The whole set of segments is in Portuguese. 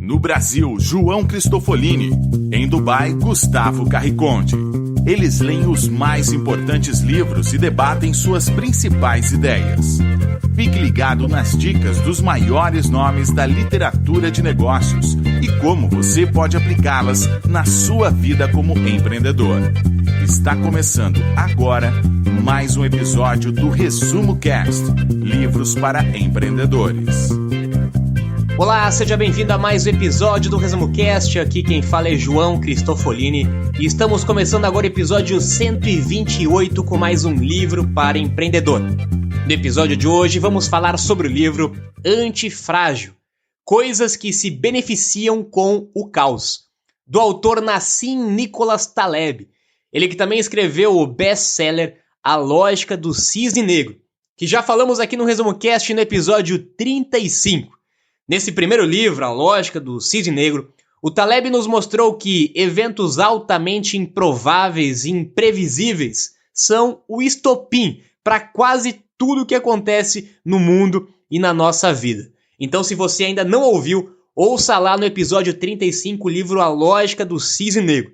No Brasil, João Cristofolini. Em Dubai, Gustavo Carriconde. Eles leem os mais importantes livros e debatem suas principais ideias. Fique ligado nas dicas dos maiores nomes da literatura de negócios e como você pode aplicá-las na sua vida como empreendedor. Está começando agora mais um episódio do Resumo Cast, livros para empreendedores. Olá, seja bem-vindo a mais um episódio do Resumo Cast. Aqui quem fala é João Cristofolini e estamos começando agora o episódio 128 com mais um livro para empreendedor. No episódio de hoje vamos falar sobre o livro Antifrágil, Coisas que se beneficiam com o caos, do autor Nassim Nicholas Taleb, ele que também escreveu o best-seller A Lógica do Cisne Negro, que já falamos aqui no Resumo Cast no episódio 35. Nesse primeiro livro, A Lógica do Cisne Negro, o Taleb nos mostrou que eventos altamente improváveis e imprevisíveis são o estopim para quase tudo o que acontece no mundo e na nossa vida. Então, se você ainda não ouviu, ouça lá no episódio 35 o livro A Lógica do Cisne Negro.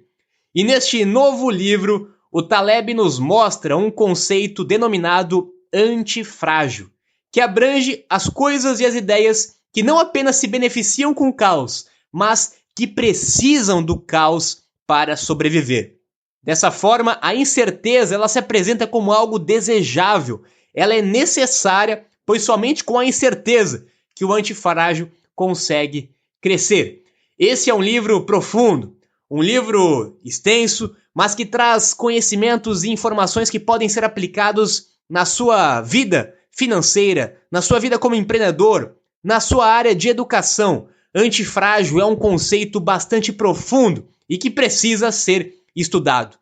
E neste novo livro, o Taleb nos mostra um conceito denominado antifrágil, que abrange as coisas e as ideias que não apenas se beneficiam com o caos, mas que precisam do caos para sobreviver. Dessa forma, a incerteza ela se apresenta como algo desejável, ela é necessária, pois somente com a incerteza que o antifrágil consegue crescer. Esse é um livro profundo, um livro extenso, mas que traz conhecimentos e informações que podem ser aplicados na sua vida financeira, na sua vida como empreendedor, na sua área de educação. Antifrágil é um conceito bastante profundo e que precisa ser estudado.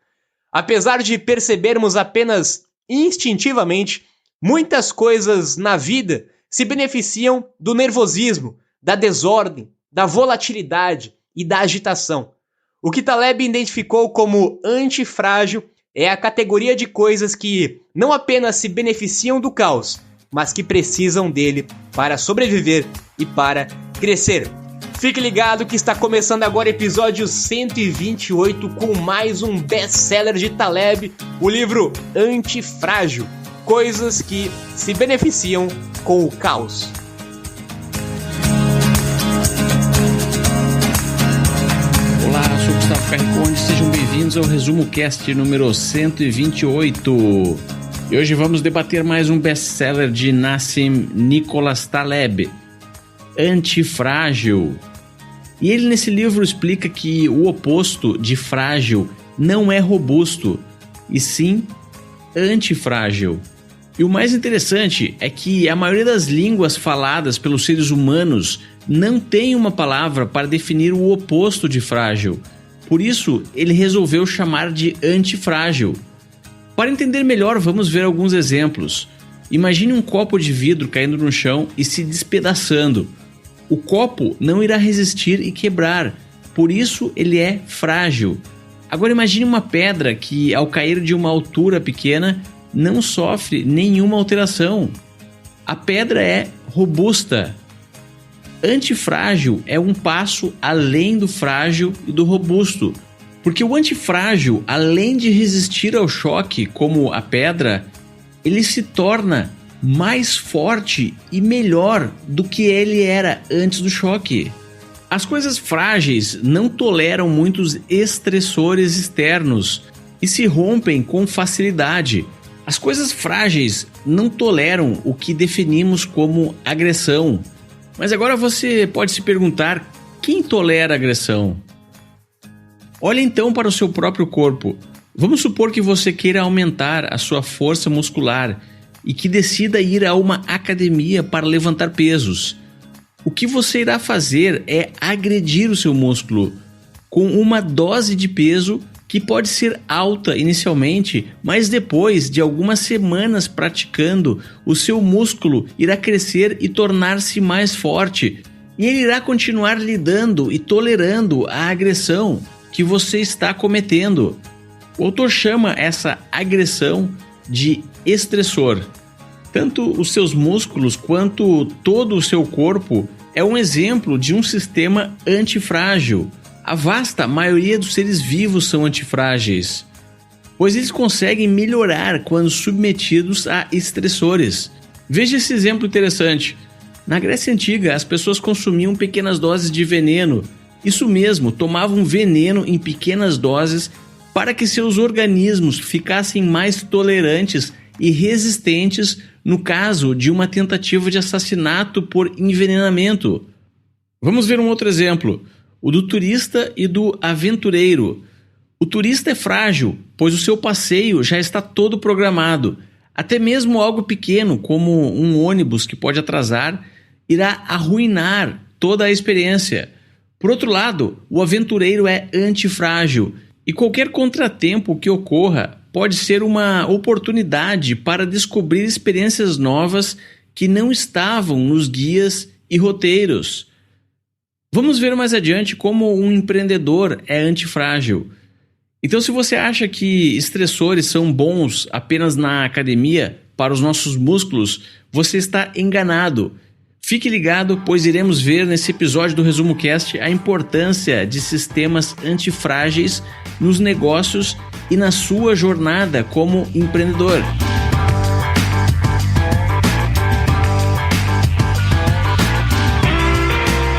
Apesar de percebermos apenas instintivamente, muitas coisas na vida se beneficiam do nervosismo, da desordem, da volatilidade e da agitação. O que Taleb identificou como antifrágil é a categoria de coisas que não apenas se beneficiam do caos, mas que precisam dele para sobreviver e para crescer. Fique ligado que está começando agora o episódio 128 com mais um best-seller de Taleb, o livro Antifrágil, Coisas que se beneficiam com o caos. Olá, eu sou Gustavo Carriconde, sejam bem-vindos ao Resumo Cast número 128. E hoje vamos debater mais um best-seller de Nassim Nicholas Taleb, Antifrágil. E ele nesse livro explica que o oposto de frágil não é robusto, e sim antifrágil. E o mais interessante é que a maioria das línguas faladas pelos seres humanos não tem uma palavra para definir o oposto de frágil. Por isso, ele resolveu chamar de antifrágil. Para entender melhor, vamos ver alguns exemplos. Imagine um copo de vidro caindo no chão e se despedaçando. O copo não irá resistir e quebrar, por isso ele é frágil. Agora imagine uma pedra que, ao cair de uma altura pequena, não sofre nenhuma alteração. A pedra é robusta. Antifrágil é um passo além do frágil e do robusto. Porque o antifrágil, além de resistir ao choque, como a pedra, ele se torna mais forte e melhor do que ele era antes do choque. As coisas frágeis não toleram muitos estressores externos e se rompem com facilidade. As coisas frágeis não toleram o que definimos como agressão. Mas agora você pode se perguntar, quem tolera agressão? Olhe então para o seu próprio corpo. Vamos supor que você queira aumentar a sua força muscular e que decida ir a uma academia para levantar pesos. O que você irá fazer é agredir o seu músculo com uma dose de peso que pode ser alta inicialmente, mas depois de algumas semanas praticando, o seu músculo irá crescer e tornar-se mais forte, e ele irá continuar lidando e tolerando a agressão que você está cometendo. O autor chama essa agressão de estressor. Tanto os seus músculos quanto todo o seu corpo é um exemplo de um sistema antifrágil. A vasta maioria dos seres vivos são antifrágeis, pois eles conseguem melhorar quando submetidos a estressores. Veja esse exemplo interessante. Na Grécia Antiga, as pessoas consumiam pequenas doses de veneno. Isso mesmo, tomavam veneno em pequenas doses para que seus organismos ficassem mais tolerantes e resistentes no caso de uma tentativa de assassinato por envenenamento. Vamos ver um outro exemplo, o do turista e do aventureiro. O turista é frágil, pois o seu passeio já está todo programado. Até mesmo algo pequeno, como um ônibus que pode atrasar, irá arruinar toda a experiência. Por outro lado, o aventureiro é antifrágil e qualquer contratempo que ocorra pode ser uma oportunidade para descobrir experiências novas que não estavam nos guias e roteiros. Vamos ver mais adiante como um empreendedor é antifrágil. Então, se você acha que estressores são bons apenas na academia, para os nossos músculos, você está enganado. Fique ligado, pois iremos ver nesse episódio do Resumo Cast a importância de sistemas antifrágeis nos negócios e na sua jornada como empreendedor.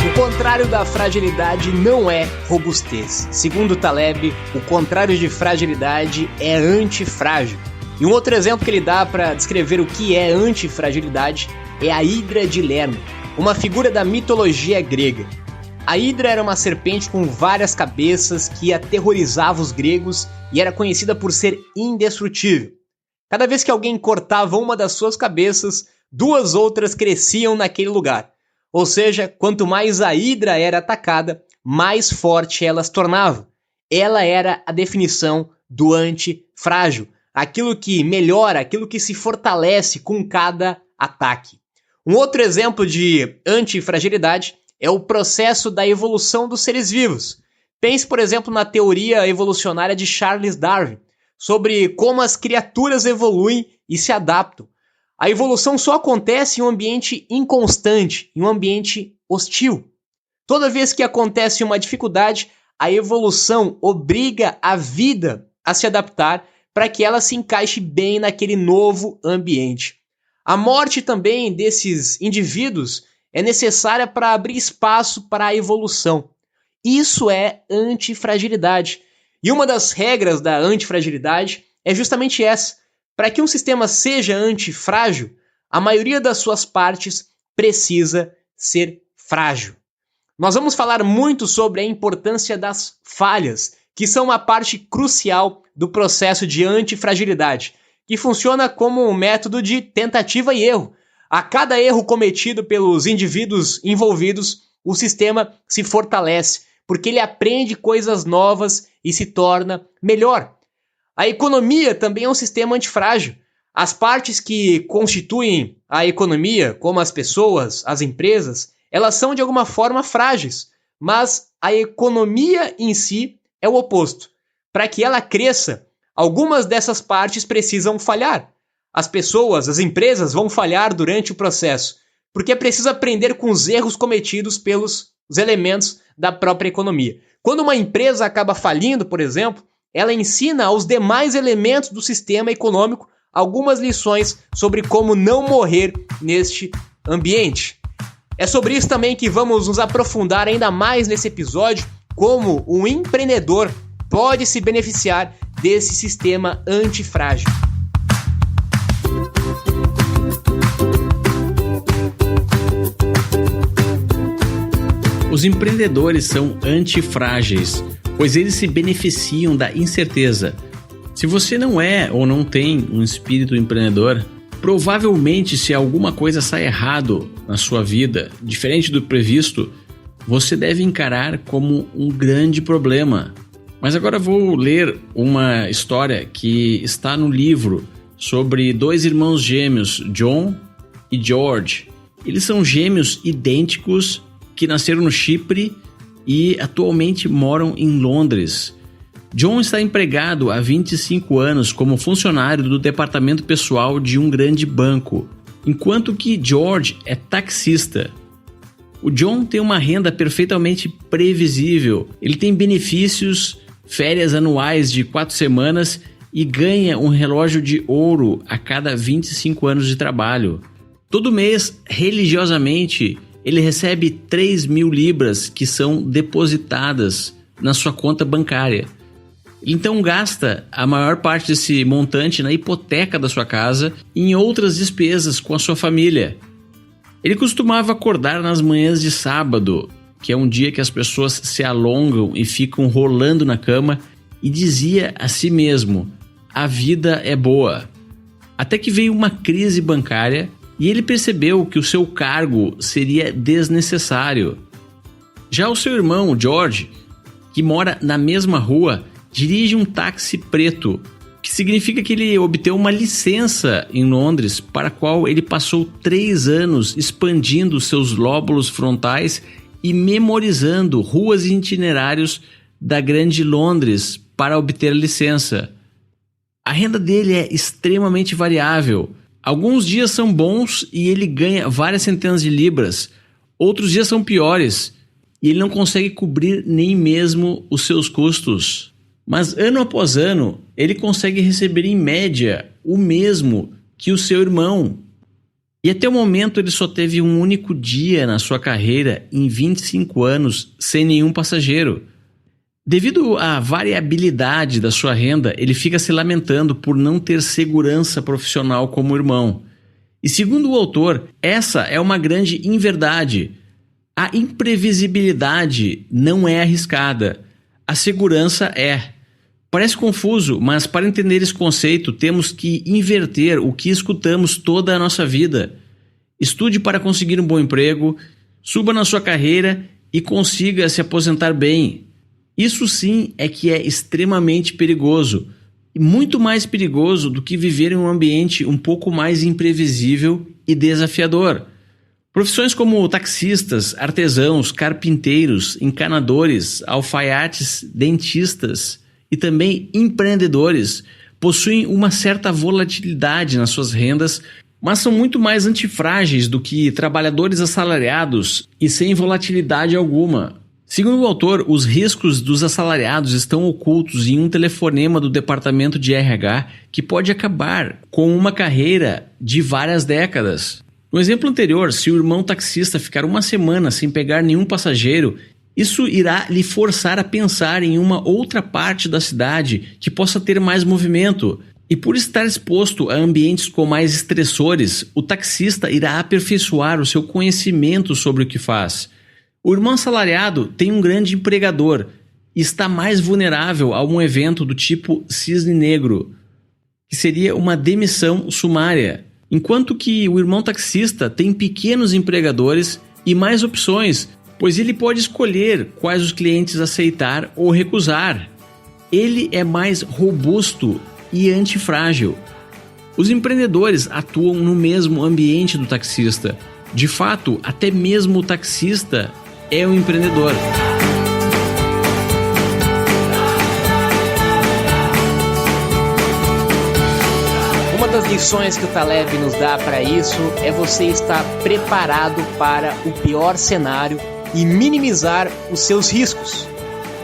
O contrário da fragilidade não é robustez. Segundo Taleb, o contrário de fragilidade é antifrágil. E um outro exemplo que ele dá para descrever o que é antifragilidade é a Hidra de Lerna, uma figura da mitologia grega. A Hidra era uma serpente com várias cabeças que aterrorizava os gregos e era conhecida por ser indestrutível. Cada vez que alguém cortava uma das suas cabeças, 2 outras cresciam naquele lugar. Ou seja, quanto mais a Hidra era atacada, mais forte ela se tornava. Ela era a definição do antifrágil, aquilo que melhora, aquilo que se fortalece com cada ataque. Um outro exemplo de antifragilidade é o processo da evolução dos seres vivos. Pense, por exemplo, na teoria evolucionária de Charles Darwin, sobre como as criaturas evoluem e se adaptam. A evolução só acontece em um ambiente inconstante, em um ambiente hostil. Toda vez que acontece uma dificuldade, a evolução obriga a vida a se adaptar para que ela se encaixe bem naquele novo ambiente. A morte também desses indivíduos é necessária para abrir espaço para a evolução. Isso é antifragilidade. E uma das regras da antifragilidade é justamente essa. Para que um sistema seja antifrágil, a maioria das suas partes precisa ser frágil. Nós vamos falar muito sobre a importância das falhas, que são uma parte crucial do processo de antifragilidade, que funciona como um método de tentativa e erro. A cada erro cometido pelos indivíduos envolvidos, o sistema se fortalece, porque ele aprende coisas novas e se torna melhor. A economia também é um sistema antifrágil. As partes que constituem a economia, como as pessoas, as empresas, elas são de alguma forma frágeis, mas a economia em si é o oposto. Para que ela cresça, algumas dessas partes precisam falhar. As pessoas, as empresas vão falhar durante o processo, porque é preciso aprender com os erros cometidos pelos elementos da própria economia. Quando uma empresa acaba falindo, por exemplo, ela ensina aos demais elementos do sistema econômico algumas lições sobre como não morrer neste ambiente. É sobre isso também que vamos nos aprofundar ainda mais nesse episódio, como um empreendedor pode se beneficiar desse sistema antifrágil. Os empreendedores são antifrágeis, pois eles se beneficiam da incerteza. Se você não é ou não tem um espírito empreendedor, provavelmente se alguma coisa sai errado na sua vida, diferente do previsto, você deve encarar como um grande problema. Mas agora vou ler uma história que está no livro sobre 2 irmãos gêmeos, John e George. Eles são gêmeos idênticos que nasceram no Chipre e atualmente moram em Londres. John está empregado há 25 anos como funcionário do departamento pessoal de um grande banco, enquanto que George é taxista. O John tem uma renda perfeitamente previsível. Ele tem benefícios, férias anuais de 4 semanas e ganha um relógio de ouro a cada 25 anos de trabalho. Todo mês, religiosamente, ele recebe 3.000 libras que são depositadas na sua conta bancária. Então gasta a maior parte desse montante na hipoteca da sua casa e em outras despesas com a sua família. Ele costumava acordar nas manhãs de sábado, que é um dia que as pessoas se alongam e ficam rolando na cama, e dizia a si mesmo: a vida é boa. Até que veio uma crise bancária e ele percebeu que o seu cargo seria desnecessário. Já o seu irmão, George, que mora na mesma rua, dirige um táxi preto, que significa que ele obteve uma licença em Londres, para a qual ele passou 3 anos expandindo seus lóbulos frontais e memorizando ruas e itinerários da grande Londres para obter a licença. A renda dele é extremamente variável. Alguns dias são bons e ele ganha várias centenas de libras. Outros dias são piores e ele não consegue cobrir nem mesmo os seus custos. Mas ano após ano, ele consegue receber em média o mesmo que o seu irmão. E até o momento ele só teve um único dia na sua carreira em 25 anos sem nenhum passageiro. Devido à variabilidade da sua renda, ele fica se lamentando por não ter segurança profissional como o irmão. E segundo o autor, essa é uma grande inverdade. A imprevisibilidade não é arriscada. A segurança é. Parece confuso, mas para entender esse conceito temos que inverter o que escutamos toda a nossa vida. Estude para conseguir um bom emprego, suba na sua carreira e consiga se aposentar bem. Isso sim é que é extremamente perigoso, e muito mais perigoso do que viver em um ambiente um pouco mais imprevisível e desafiador. Profissões como taxistas, artesãos, carpinteiros, encanadores, alfaiates, dentistas e também empreendedores possuem uma certa volatilidade nas suas rendas, mas são muito mais antifrágeis do que trabalhadores assalariados e sem volatilidade alguma. Segundo o autor, os riscos dos assalariados estão ocultos em um telefonema do departamento de RH que pode acabar com uma carreira de várias décadas. No exemplo anterior, se o irmão taxista ficar 1 semana sem pegar nenhum passageiro, isso irá lhe forçar a pensar em uma outra parte da cidade que possa ter mais movimento. E por estar exposto a ambientes com mais estressores, o taxista irá aperfeiçoar o seu conhecimento sobre o que faz. O irmão assalariado tem um grande empregador e está mais vulnerável a um evento do tipo cisne negro, que seria uma demissão sumária, enquanto que o irmão taxista tem pequenos empregadores e mais opções, pois ele pode escolher quais os clientes aceitar ou recusar. Ele é mais robusto e antifrágil. Os empreendedores atuam no mesmo ambiente do taxista. De fato, até mesmo o taxista é um empreendedor. Uma das lições que o Taleb nos dá para isso é você estar preparado para o pior cenário e minimizar os seus riscos.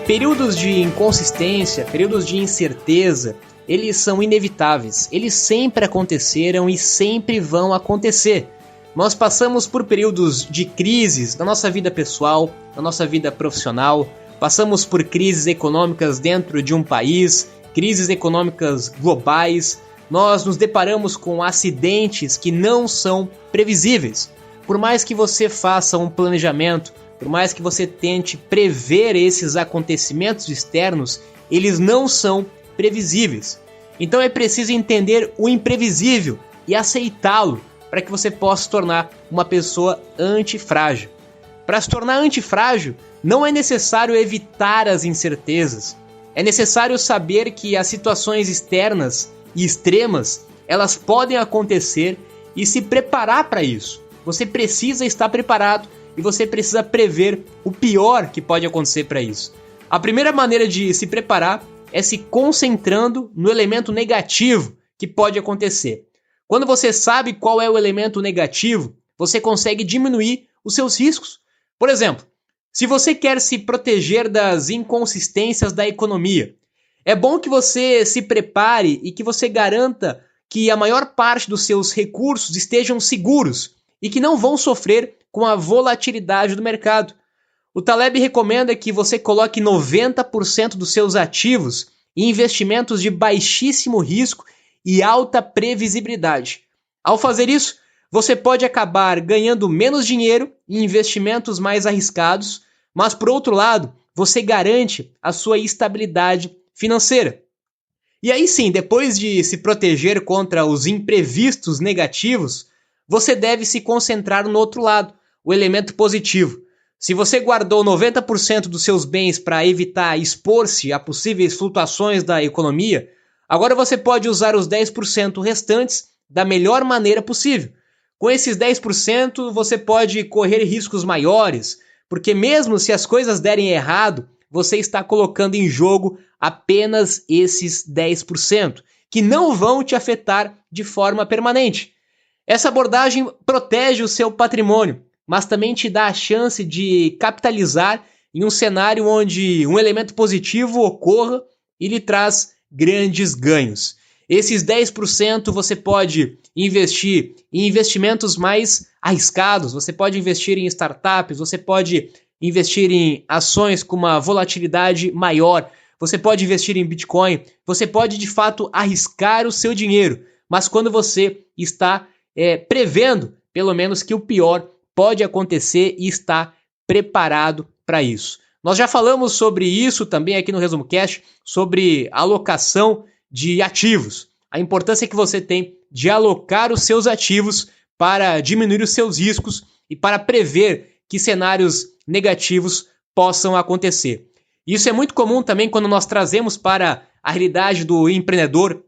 Períodos de inconsistência, períodos de incerteza, eles são inevitáveis. Eles sempre aconteceram e sempre vão acontecer. Nós passamos por períodos de crises na nossa vida pessoal, na nossa vida profissional, passamos por crises econômicas dentro de um país, crises econômicas globais, nós nos deparamos com acidentes que não são previsíveis. Por mais que você faça um planejamento, por mais que você tente prever esses acontecimentos externos, eles não são previsíveis. Então é preciso entender o imprevisível e aceitá-lo, para que você possa se tornar uma pessoa antifrágil. Para se tornar antifrágil, não é necessário evitar as incertezas. É necessário saber que as situações externas e extremas, elas podem acontecer e se preparar para isso. Você precisa estar preparado e você precisa prever o pior que pode acontecer para isso. A primeira maneira de se preparar é se concentrando no elemento negativo que pode acontecer. Quando você sabe qual é o elemento negativo, você consegue diminuir os seus riscos. Por exemplo, se você quer se proteger das inconsistências da economia, é bom que você se prepare e que você garanta que a maior parte dos seus recursos estejam seguros e que não vão sofrer com a volatilidade do mercado. O Taleb recomenda que você coloque 90% dos seus ativos em investimentos de baixíssimo risco e alta previsibilidade. Ao fazer isso, você pode acabar ganhando menos dinheiro em investimentos mais arriscados, mas por outro lado, você garante a sua estabilidade financeira. E aí sim, depois de se proteger contra os imprevistos negativos, você deve se concentrar no outro lado, o elemento positivo. Se você guardou 90% dos seus bens para evitar expor-se a possíveis flutuações da economia, agora você pode usar os 10% restantes da melhor maneira possível. Com esses 10%, você pode correr riscos maiores, porque mesmo se as coisas derem errado, você está colocando em jogo apenas esses 10%, que não vão te afetar de forma permanente. Essa abordagem protege o seu patrimônio, mas também te dá a chance de capitalizar em um cenário onde um elemento positivo ocorra e lhe traz grandes ganhos. Esses 10% você pode investir em investimentos mais arriscados, você pode investir em startups, você pode investir em ações com uma volatilidade maior, você pode investir em Bitcoin, você pode de fato arriscar o seu dinheiro, mas quando você está prevendo, pelo menos, que o pior pode acontecer e está preparado para isso. Nós já falamos sobre isso também aqui no Resumo Cast, sobre alocação de ativos. A importância que você tem de alocar os seus ativos para diminuir os seus riscos e para prever que cenários negativos possam acontecer. Isso é muito comum também quando nós trazemos para a realidade do empreendedor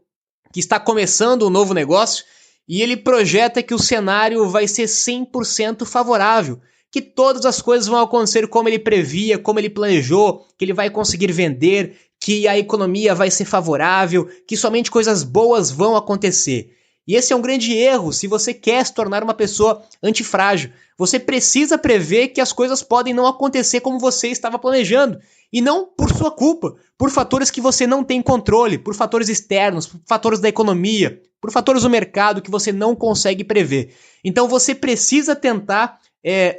que está começando um novo negócio e ele projeta que o cenário vai ser 100% favorável, que todas as coisas vão acontecer como ele previa, como ele planejou, que ele vai conseguir vender, que a economia vai ser favorável, que somente coisas boas vão acontecer. E esse é um grande erro se você quer se tornar uma pessoa antifrágil. Você precisa prever que as coisas podem não acontecer como você estava planejando. E não por sua culpa, por fatores que você não tem controle, por fatores externos, por fatores da economia, por fatores do mercado que você não consegue prever. Então você precisa tentar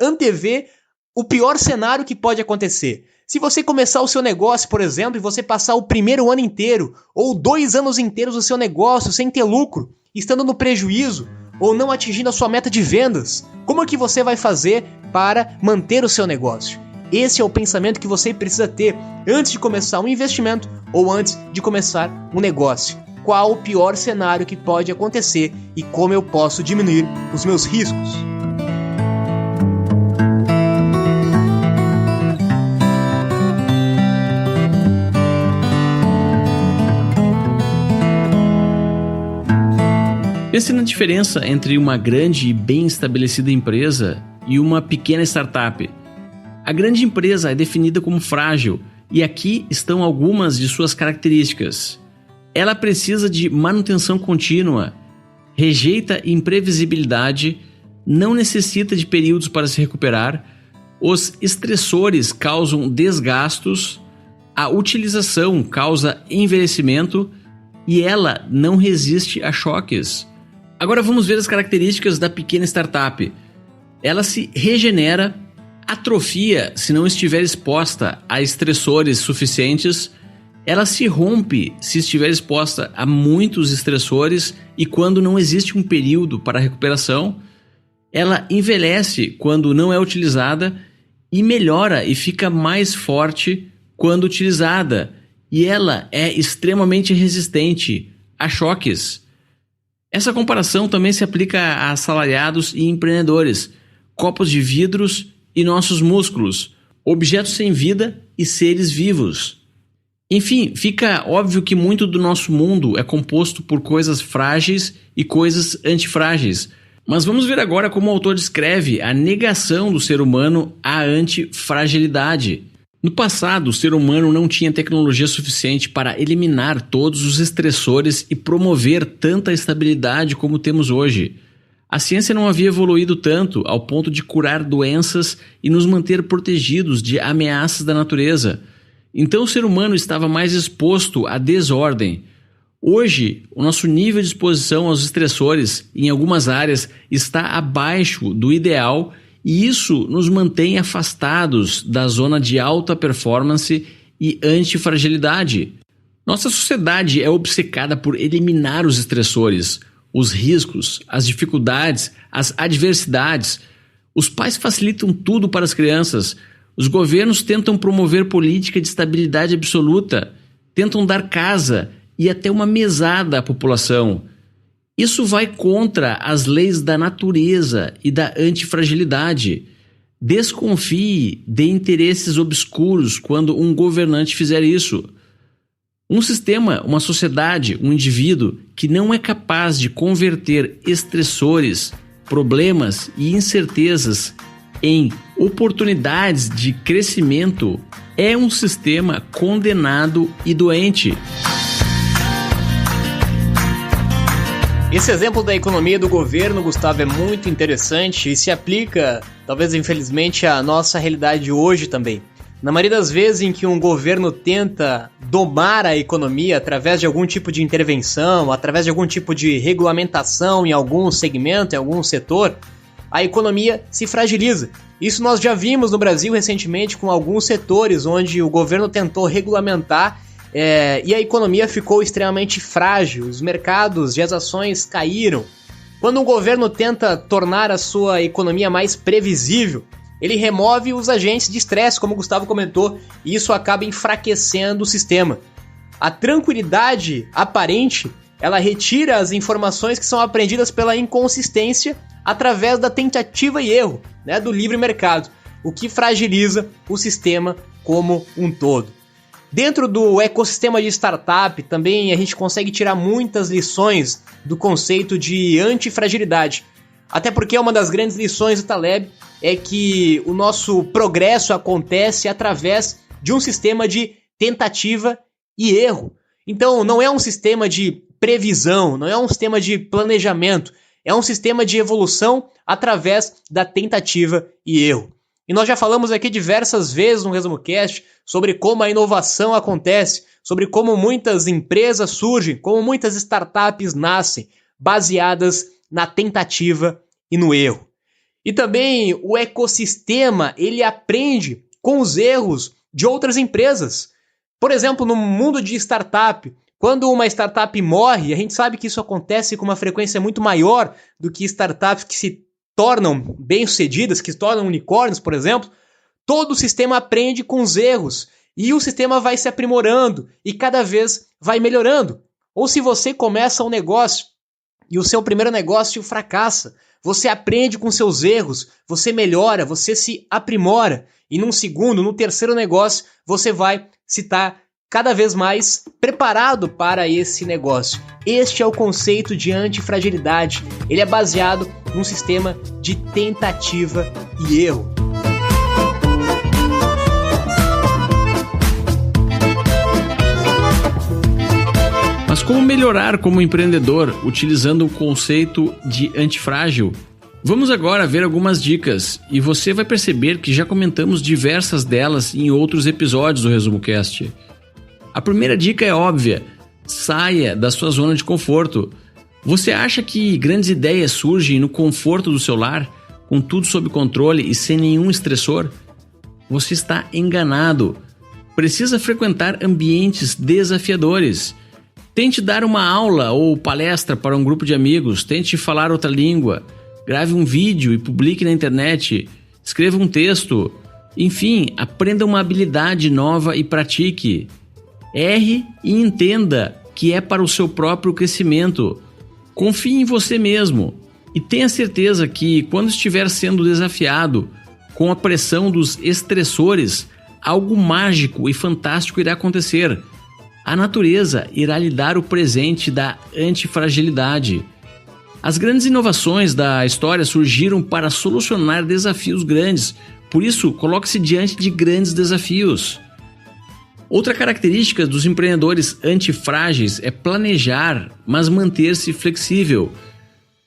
antever o pior cenário que pode acontecer. Se você começar o seu negócio, por exemplo, e você passar o primeiro ano inteiro ou 2 anos inteiros do seu negócio sem ter lucro, estando no prejuízo ou não atingindo a sua meta de vendas, como é que você vai fazer para manter o seu negócio? Esse é o pensamento que você precisa ter antes de começar um investimento ou antes de começar um negócio. Qual o pior cenário que pode acontecer e como eu posso diminuir os meus riscos? Pense na diferença entre uma grande e bem estabelecida empresa e uma pequena startup. A grande empresa é definida como frágil e aqui estão algumas de suas características. Ela precisa de manutenção contínua, rejeita imprevisibilidade, não necessita de períodos para se recuperar, os estressores causam desgastos, a utilização causa envelhecimento e ela não resiste a choques. Agora vamos ver as características da pequena startup. Ela se regenera, atrofia se não estiver exposta a estressores suficientes, ela se rompe se estiver exposta a muitos estressores e quando não existe um período para recuperação, ela envelhece quando não é utilizada e melhora e fica mais forte quando utilizada, e ela é extremamente resistente a choques. Essa comparação também se aplica a assalariados e empreendedores, copos de vidros e nossos músculos, objetos sem vida e seres vivos. Enfim, fica óbvio que muito do nosso mundo é composto por coisas frágeis e coisas antifrágeis. Mas vamos ver agora como o autor descreve a negação do ser humano à antifragilidade. No passado, o ser humano não tinha tecnologia suficiente para eliminar todos os estressores e promover tanta estabilidade como temos hoje. A ciência não havia evoluído tanto ao ponto de curar doenças e nos manter protegidos de ameaças da natureza. Então o ser humano estava mais exposto à desordem. Hoje, o nosso nível de exposição aos estressores em algumas áreas está abaixo do ideal e isso nos mantém afastados da zona de alta performance e antifragilidade. Nossa sociedade é obcecada por eliminar os estressores, os riscos, as dificuldades, as adversidades. Os pais facilitam tudo para as crianças. Os governos tentam promover política de estabilidade absoluta, tentam dar casa e até uma mesada à população. Isso vai contra as leis da natureza e da antifragilidade. Desconfie de interesses obscuros quando um governante fizer isso. Um sistema, uma sociedade, um indivíduo que não é capaz de converter estressores, problemas e incertezas em oportunidades de crescimento é um sistema condenado e doente. Esse exemplo da economia do governo, Gustavo, é muito interessante e se aplica, talvez infelizmente, à nossa realidade hoje também. Na maioria das vezes em que um governo tenta domar a economia através de algum tipo de intervenção, através de algum tipo de regulamentação em algum segmento, em algum setor, a economia se fragiliza. Isso nós já vimos no Brasil recentemente com alguns setores onde o governo tentou regulamentar e a economia ficou extremamente frágil, os mercados e as ações caíram. Quando um governo tenta tornar a sua economia mais previsível, ele remove os agentes de estresse, como o Gustavo comentou, e isso acaba enfraquecendo o sistema. A tranquilidade aparente, ela retira as informações que são aprendidas pela inconsistência através da tentativa e erro, do livre mercado, o que fragiliza o sistema como um todo. Dentro do ecossistema de startup, também a gente consegue tirar muitas lições do conceito de antifragilidade. Até porque uma das grandes lições do Taleb é que o nosso progresso acontece através de um sistema de tentativa e erro. Então não é um sistema de previsão, não é um sistema de planejamento, é um sistema de evolução através da tentativa e erro. E nós já falamos aqui diversas vezes no ResumoCast sobre como a inovação acontece, sobre como muitas empresas surgem, como muitas startups nascem, baseadas na tentativa e no erro. E também o ecossistema, ele aprende com os erros de outras empresas. Por exemplo, no mundo de startup, quando uma startup morre, a gente sabe que isso acontece com uma frequência muito maior do que startups que se tornam bem-sucedidas, que se tornam unicórnios, por exemplo. Todo o sistema aprende com os erros e o sistema vai se aprimorando e cada vez vai melhorando. Ou se você começa um negócio e o seu primeiro negócio fracassa, você aprende com seus erros, você melhora, você se aprimora e num segundo, no terceiro negócio, você vai se estar cada vez mais preparado para esse negócio. Este é o conceito de antifragilidade. Ele é baseado num sistema de tentativa e erro. Mas como melhorar como empreendedor utilizando o conceito de antifrágil? Vamos agora ver algumas dicas e você vai perceber que já comentamos diversas delas em outros episódios do ResumoCast. A primeira dica é óbvia: saia da sua zona de conforto. Você acha que grandes ideias surgem no conforto do seu lar, com tudo sob controle e sem nenhum estressor? Você está enganado. Precisa frequentar ambientes desafiadores. Tente dar uma aula ou palestra para um grupo de amigos, tente falar outra língua, grave um vídeo e publique na internet, escreva um texto, enfim, aprenda uma habilidade nova e pratique. Erre e entenda que é para o seu próprio crescimento. Confie em você mesmo e tenha certeza que quando estiver sendo desafiado com a pressão dos estressores, algo mágico e fantástico irá acontecer. A natureza irá lhe dar o presente da antifragilidade. As grandes inovações da história surgiram para solucionar desafios grandes, por isso, coloque-se diante de grandes desafios. Outra característica dos empreendedores antifrágeis é planejar, mas manter-se flexível.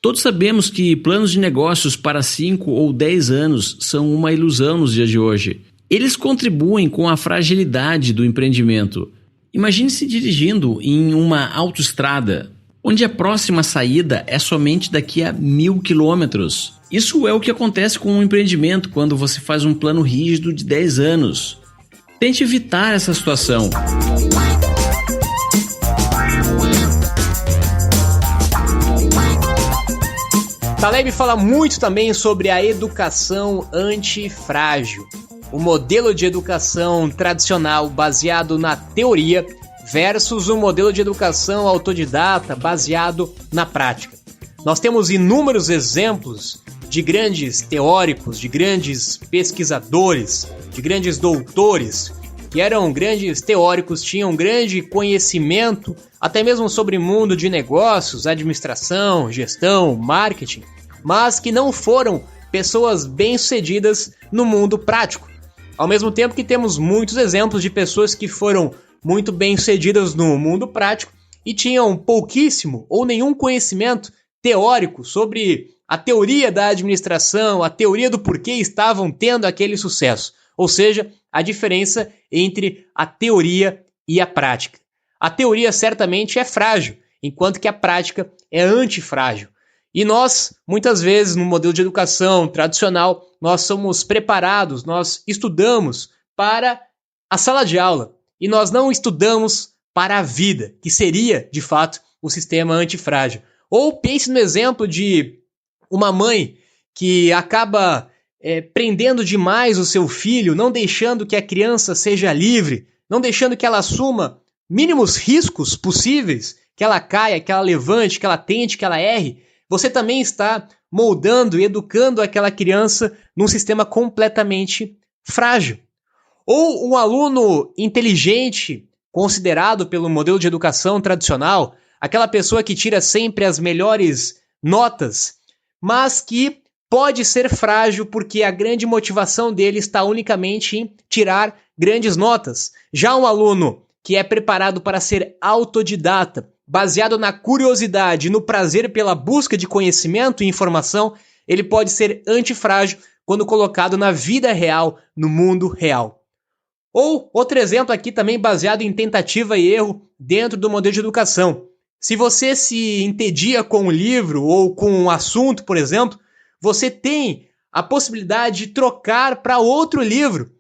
Todos sabemos que planos de negócios para 5 ou 10 anos são uma ilusão nos dias de hoje. Eles contribuem com a fragilidade do empreendimento. Imagine-se dirigindo em uma autoestrada, onde a próxima saída é somente daqui a 1.000 quilômetros. Isso é o que acontece com um empreendimento quando você faz um plano rígido de 10 anos. Tente evitar essa situação. Taleb fala muito também sobre a educação antifrágil, o modelo de educação tradicional baseado na teoria versus o modelo de educação autodidata baseado na prática. Nós temos inúmeros exemplos de grandes teóricos, de grandes pesquisadores, de grandes doutores, que eram grandes teóricos, tinham grande conhecimento, até mesmo sobre o mundo de negócios, administração, gestão, marketing, mas que não foram pessoas bem-sucedidas no mundo prático. Ao mesmo tempo que temos muitos exemplos de pessoas que foram muito bem-sucedidas no mundo prático e tinham pouquíssimo ou nenhum conhecimento teórico sobre a teoria da administração, a teoria do porquê estavam tendo aquele sucesso. Ou seja, a diferença entre a teoria e a prática. A teoria certamente é frágil, enquanto que a prática é antifrágil. E nós, muitas vezes, no modelo de educação tradicional, nós somos preparados, nós estudamos para a sala de aula e nós não estudamos para a vida, que seria, de fato, o sistema antifrágil. Ou pense no exemplo de uma mãe que acaba prendendo demais o seu filho, não deixando que a criança seja livre, não deixando que ela assuma mínimos riscos possíveis, que ela caia, que ela levante, que ela tente, que ela erre. Você também está moldando e educando aquela criança num sistema completamente frágil. Ou um aluno inteligente, considerado pelo modelo de educação tradicional, aquela pessoa que tira sempre as melhores notas, mas que pode ser frágil porque a grande motivação dele está unicamente em tirar grandes notas. Já um aluno que é preparado para ser autodidata, baseado na curiosidade e no prazer pela busca de conhecimento e informação, ele pode ser antifrágil quando colocado na vida real, no mundo real. Ou outro exemplo aqui também baseado em tentativa e erro dentro do modelo de educação. Se você se entedia com um livro ou com um assunto, por exemplo, você tem a possibilidade de trocar para outro livro.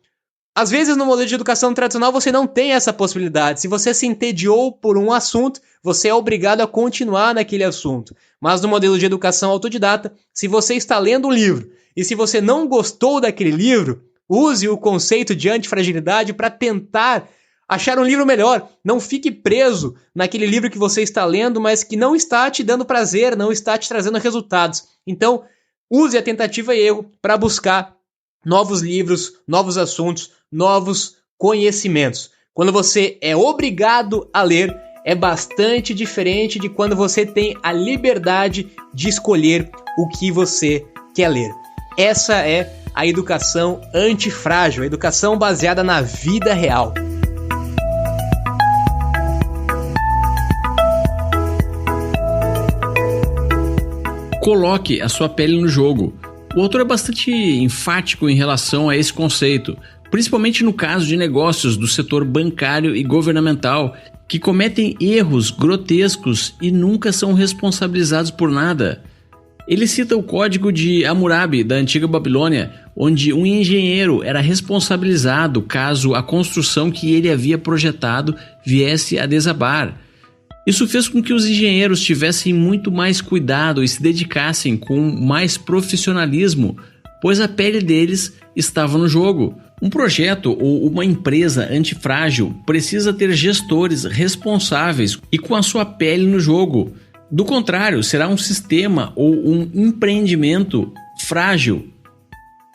Às vezes, no modelo de educação tradicional, você não tem essa possibilidade. Se você se entediou por um assunto, você é obrigado a continuar naquele assunto. Mas no modelo de educação autodidata, se você está lendo um livro e se você não gostou daquele livro, use o conceito de antifragilidade para tentar achar um livro melhor. Não fique preso naquele livro que você está lendo, mas que não está te dando prazer, não está te trazendo resultados. Então, use a tentativa e erro para buscar novos livros, novos assuntos, novos conhecimentos. Quando você é obrigado a ler, é bastante diferente de quando você tem a liberdade de escolher o que você quer ler. Essa é a educação antifrágil, a educação baseada na vida real. Coloque a sua pele no jogo. O autor é bastante enfático em relação a esse conceito, principalmente no caso de negócios do setor bancário e governamental, que cometem erros grotescos e nunca são responsabilizados por nada. Ele cita o código de Hammurabi, da antiga Babilônia, onde um engenheiro era responsabilizado caso a construção que ele havia projetado viesse a desabar. Isso fez com que os engenheiros tivessem muito mais cuidado e se dedicassem com mais profissionalismo, pois a pele deles estava no jogo. Um projeto ou uma empresa antifrágil precisa ter gestores responsáveis e com a sua pele no jogo. Do contrário, será um sistema ou um empreendimento frágil.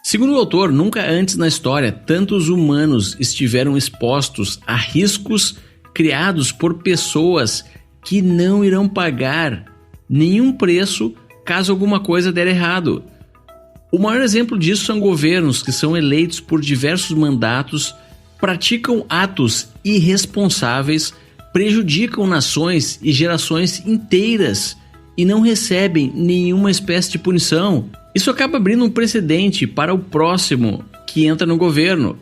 Segundo o autor, nunca antes na história tantos humanos estiveram expostos a riscos criados por pessoas que não irão pagar nenhum preço caso alguma coisa der errado. O maior exemplo disso são governos que são eleitos por diversos mandatos, praticam atos irresponsáveis, prejudicam nações e gerações inteiras e não recebem nenhuma espécie de punição. Isso acaba abrindo um precedente para o próximo que entra no governo.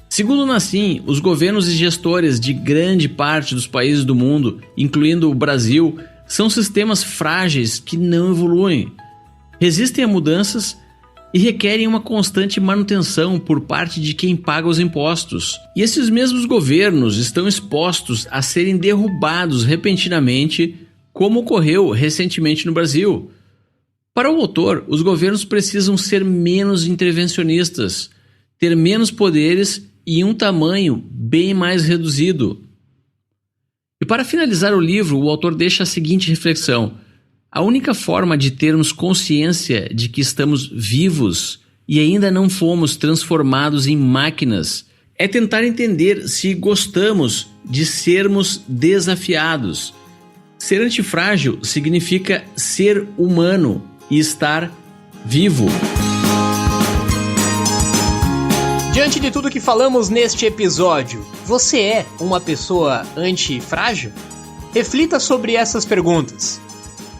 Segundo o Nassim, os governos e gestores de grande parte dos países do mundo, incluindo o Brasil, são sistemas frágeis que não evoluem, resistem a mudanças e requerem uma constante manutenção por parte de quem paga os impostos. E esses mesmos governos estão expostos a serem derrubados repentinamente, como ocorreu recentemente no Brasil. Para o autor, os governos precisam ser menos intervencionistas, ter menos poderes e um tamanho bem mais reduzido. E para finalizar o livro, o autor deixa a seguinte reflexão: a única forma de termos consciência de que estamos vivos e ainda não fomos transformados em máquinas é tentar entender se gostamos de sermos desafiados. Ser antifrágil significa ser humano e estar vivo. Diante de tudo que falamos neste episódio, você é uma pessoa antifrágil? Reflita sobre essas perguntas.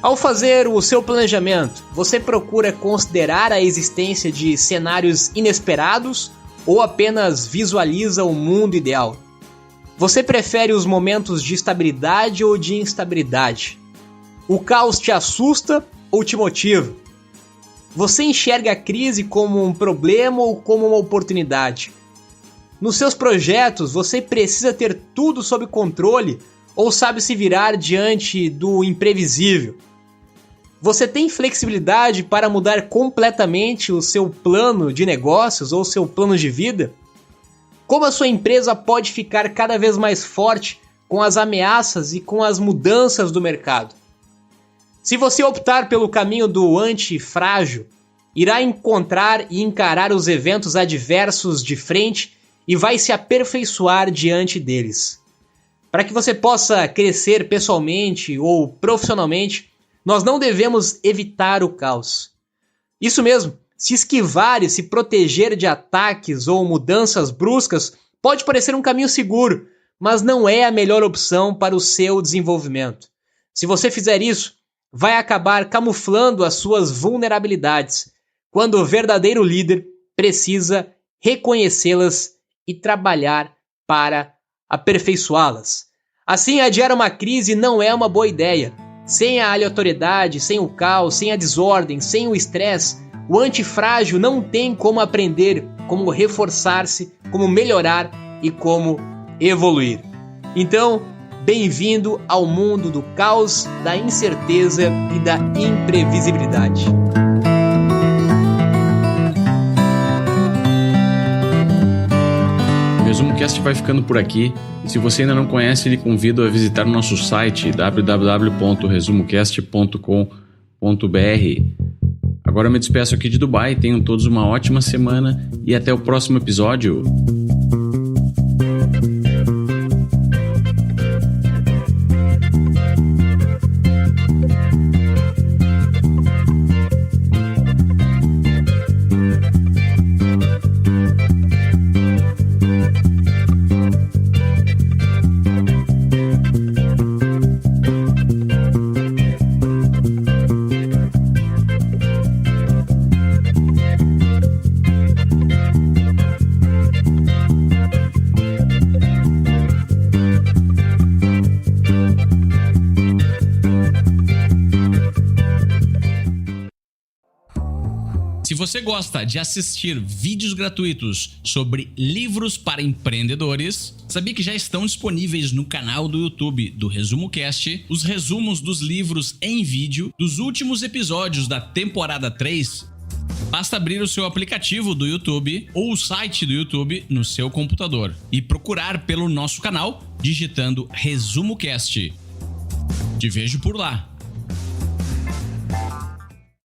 Ao fazer o seu planejamento, você procura considerar a existência de cenários inesperados ou apenas visualiza o mundo ideal? Você prefere os momentos de estabilidade ou de instabilidade? O caos te assusta ou te motiva? Você enxerga a crise como um problema ou como uma oportunidade? Nos seus projetos, você precisa ter tudo sob controle ou sabe se virar diante do imprevisível? Você tem flexibilidade para mudar completamente o seu plano de negócios ou seu plano de vida? Como a sua empresa pode ficar cada vez mais forte com as ameaças e com as mudanças do mercado? Se você optar pelo caminho do antifrágil, irá encontrar e encarar os eventos adversos de frente e vai se aperfeiçoar diante deles. Para que você possa crescer pessoalmente ou profissionalmente, nós não devemos evitar o caos. Isso mesmo, se esquivar e se proteger de ataques ou mudanças bruscas pode parecer um caminho seguro, mas não é a melhor opção para o seu desenvolvimento. Se você fizer isso, vai acabar camuflando as suas vulnerabilidades, quando o verdadeiro líder precisa reconhecê-las e trabalhar para aperfeiçoá-las. Assim, adiar uma crise não é uma boa ideia. Sem a aleatoriedade, sem o caos, sem a desordem, sem o estresse, o antifrágil não tem como aprender, como reforçar-se, como melhorar e como evoluir. Então, bem-vindo ao mundo do caos, da incerteza e da imprevisibilidade. O ResumoCast vai ficando por aqui. E se você ainda não conhece, lhe convido a visitar o nosso site www.resumocast.com.br. Agora eu me despeço aqui de Dubai. Tenham todos uma ótima semana e até o próximo episódio. Se você gosta de assistir vídeos gratuitos sobre livros para empreendedores, sabia que já estão disponíveis no canal do YouTube do ResumoCast os resumos dos livros em vídeo dos últimos episódios da temporada 3? Basta abrir o seu aplicativo do YouTube ou o site do YouTube no seu computador e procurar pelo nosso canal digitando ResumoCast. Te vejo por lá.